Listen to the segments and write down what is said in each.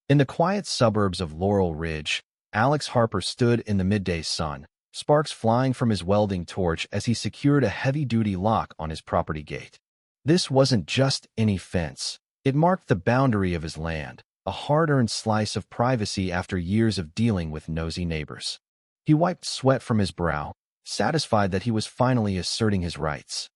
In the quiet suburbs of Laurel Ridge, Alex Harper stood in the midday sun, sparks flying from his welding torch as he secured a heavy-duty lock on his property gate. This wasn't just any fence. It marked the boundary of his land, a hard-earned slice of privacy after years of dealing with nosy neighbors. He wiped sweat from his brow, satisfied that he was finally asserting his rights.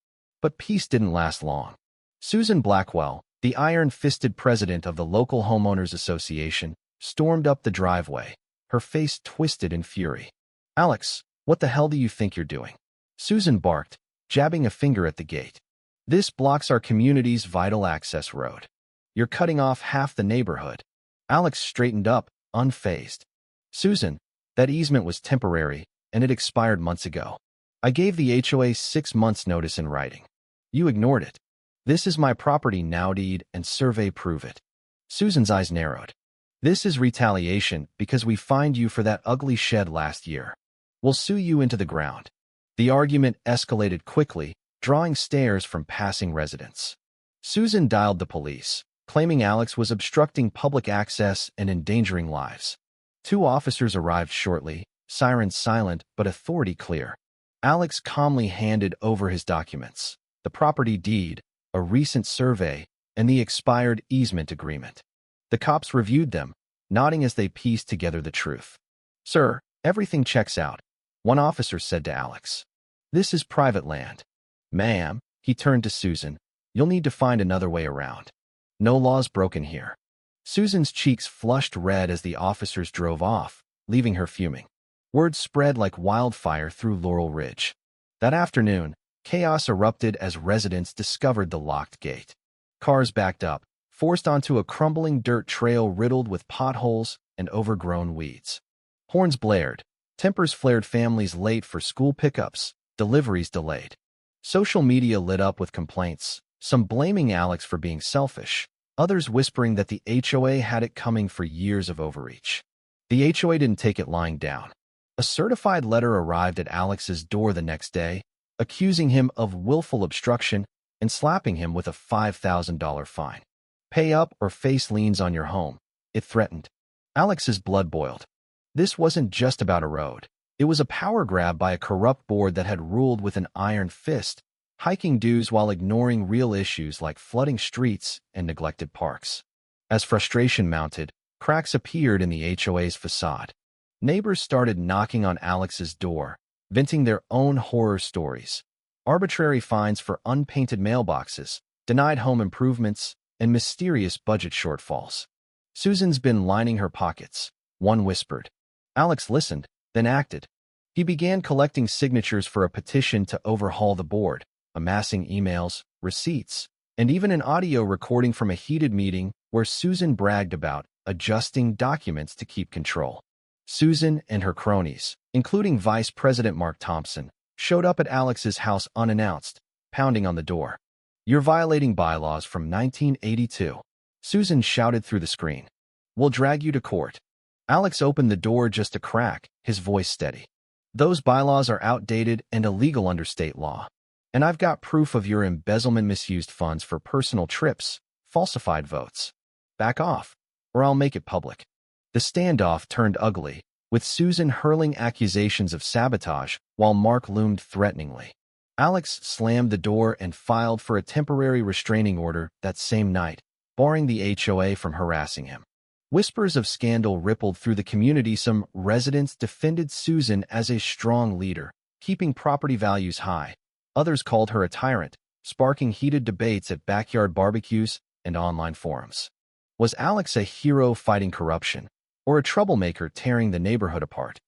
But peace didn't last long. Susan Blackwell, the iron-fisted president of the local homeowners association, stormed up the driveway, her face twisted in fury. "Alex, what the hell do you think you're doing?" Susan barked, jabbing a finger at the gate. "This blocks our community's vital access road. You're cutting off half the neighborhood." Alex straightened up, unfazed. "Susan, that easement was temporary, and it expired months ago. I gave the HOA 6 months' notice in writing. You ignored it. This is my property now, deed and survey prove it." Susan's eyes narrowed. "This is retaliation because we fined you for that ugly shed last year. We'll sue you into the ground." The argument escalated quickly, drawing stares from passing residents. Susan dialed the police, claiming Alex was obstructing public access and endangering lives. 2 officers arrived shortly, sirens silent but authority clear. Alex calmly handed over his documents, the property deed, a recent survey, and the expired easement agreement. The cops reviewed them, nodding as they pieced together the truth. "Sir, everything checks out," one officer said to Alex. "This is private land." "Ma'am," he turned to Susan, "you'll need to find another way around. No laws broken here." Susan's cheeks flushed red as the officers drove off, leaving her fuming. Word spread like wildfire through Laurel Ridge. That afternoon, chaos erupted as residents discovered the locked gate. Cars backed up, forced onto a crumbling dirt trail riddled with potholes and overgrown weeds. Horns blared, tempers flared, families late for school pickups, deliveries delayed. Social media lit up with complaints, some blaming Alex for being selfish, others whispering that the HOA had it coming for years of overreach. The HOA didn't take it lying down. A certified letter arrived at Alex's door the next day, accusing him of willful obstruction and slapping him with a $5,000 fine. "Pay up or face liens on your home," it threatened. Alex's blood boiled. This wasn't just about a road. It was a power grab by a corrupt board that had ruled with an iron fist, hiking dues while ignoring real issues like flooding streets and neglected parks. As frustration mounted, cracks appeared in the HOA's facade. Neighbors started knocking on Alex's door, venting their own horror stories. Arbitrary fines for unpainted mailboxes, denied home improvements, and mysterious budget shortfalls. "Susan's been lining her pockets," one whispered. Alex listened, then acted. He began collecting signatures for a petition to overhaul the board, amassing emails, receipts, and even an audio recording from a heated meeting where Susan bragged about adjusting documents to keep control. Susan and her cronies, including Vice President Mark Thompson, showed up at Alex's house unannounced, pounding on the door. "You're violating bylaws from 1982. Susan shouted through the screen. "We'll drag you to court." Alex opened the door just a crack, his voice steady. "Those bylaws are outdated and illegal under state law. And I've got proof of your embezzlement, misused funds for personal trips, falsified votes. Back off, or I'll make it public." The standoff turned ugly, with Susan hurling accusations of sabotage while Mark loomed threateningly. Alex slammed the door and filed for a temporary restraining order that same night, barring the HOA from harassing him. Whispers of scandal rippled through the community. Some residents defended Susan as a strong leader, keeping property values high. Others called her a tyrant, sparking heated debates at backyard barbecues and online forums. Was Alex a hero fighting corruption, or a troublemaker tearing the neighborhood apart?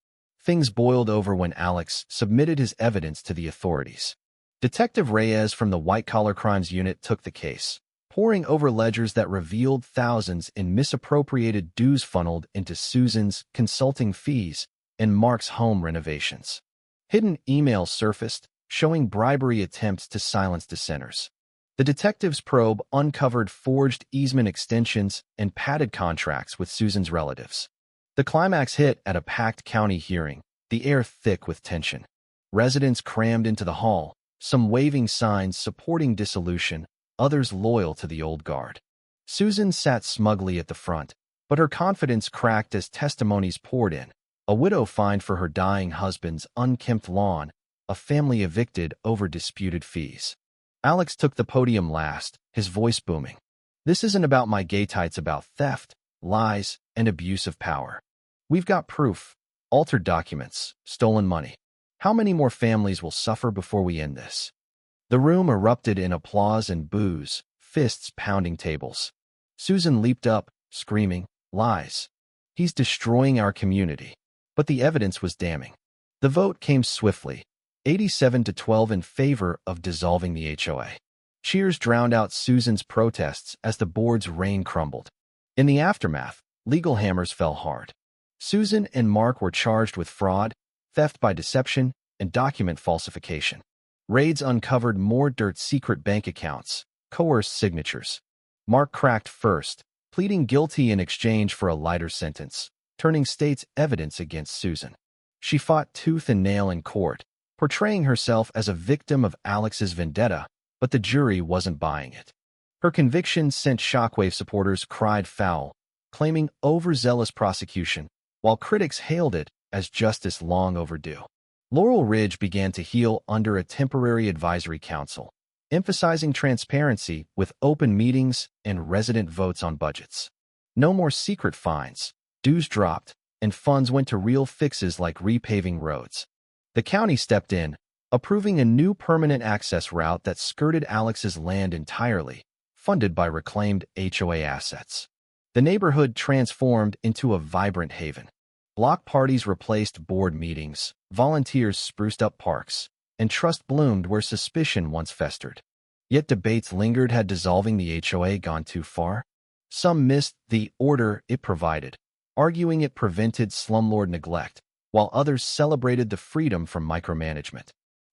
Things boiled over when Alex submitted his evidence to the authorities. Detective Reyes from the White Collar Crimes Unit took the case, poring over ledgers that revealed thousands in misappropriated dues funneled into Susan's consulting fees and Mark's home renovations. Hidden emails surfaced, showing bribery attempts to silence dissenters. The detective's probe uncovered forged easement extensions and padded contracts with Susan's relatives. The climax hit at a packed county hearing, the air thick with tension. Residents crammed into the hall, some waving signs supporting dissolution, others loyal to the old guard. Susan sat smugly at the front, But her confidence cracked as testimonies poured in. A widow fined for her dying husband's unkempt lawn, a family evicted over disputed fees. Alex took the podium last, his voice booming. This isn't about my gay tights, about theft, lies, and abuse of power. We've got proof, altered documents, stolen money. How many more families will suffer before we end this? The room erupted in applause and boos, fists pounding tables. Susan leaped up, screaming, "Lies. He's destroying our community." But the evidence was damning. The vote came swiftly, 87-12 in favor of dissolving the HOA. Cheers drowned out Susan's protests as the board's reign crumbled. In the aftermath, legal hammers fell hard. Susan and Mark were charged with fraud, theft by deception, and document falsification. Raids uncovered more dirt: secret bank accounts, coerced signatures. Mark cracked first, pleading guilty in exchange for a lighter sentence, turning state's evidence against Susan. She fought tooth and nail in court, portraying herself as a victim of Alex's vendetta, but the jury wasn't buying it. Her conviction sent shockwave. Supporters cried foul, claiming overzealous prosecution, while critics hailed it as justice long overdue. Laurel Ridge began to heal under a temporary advisory council, emphasizing transparency with open meetings and resident votes on budgets. No more secret fines, dues dropped, and funds went to real fixes like repaving roads. The county stepped in, approving a new permanent access route that skirted Alex's land entirely, funded by reclaimed HOA assets. The neighborhood transformed into a vibrant haven. Block parties replaced board meetings, volunteers spruced up parks, and trust bloomed where suspicion once festered. Yet debates lingered. Had dissolving the HOA gone too far? Some missed the order it provided, arguing it prevented slumlord neglect, while others celebrated the freedom from micromanagement.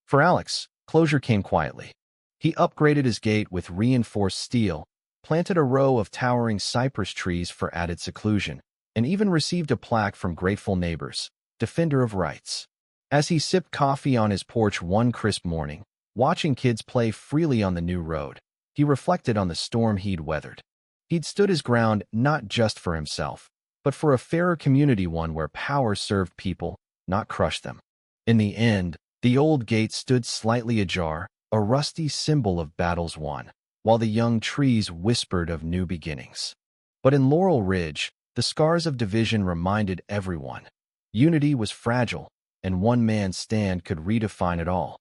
For Alex, closure came quietly. He upgraded his gate with reinforced steel, planted a row of towering cypress trees for added seclusion, and even received a plaque from grateful neighbors, defender of rights. As he sipped coffee on his porch one crisp morning, watching kids play freely on the new road, he reflected on the storm he'd weathered. He'd stood his ground not just for himself, but for a fairer community, one where power served people, not crushed them. In the end, the old gate stood slightly ajar, a rusty symbol of battles won, while the young trees whispered of new beginnings. But in Laurel Ridge, the scars of division reminded everyone. Unity was fragile, and one man's stand could redefine it all.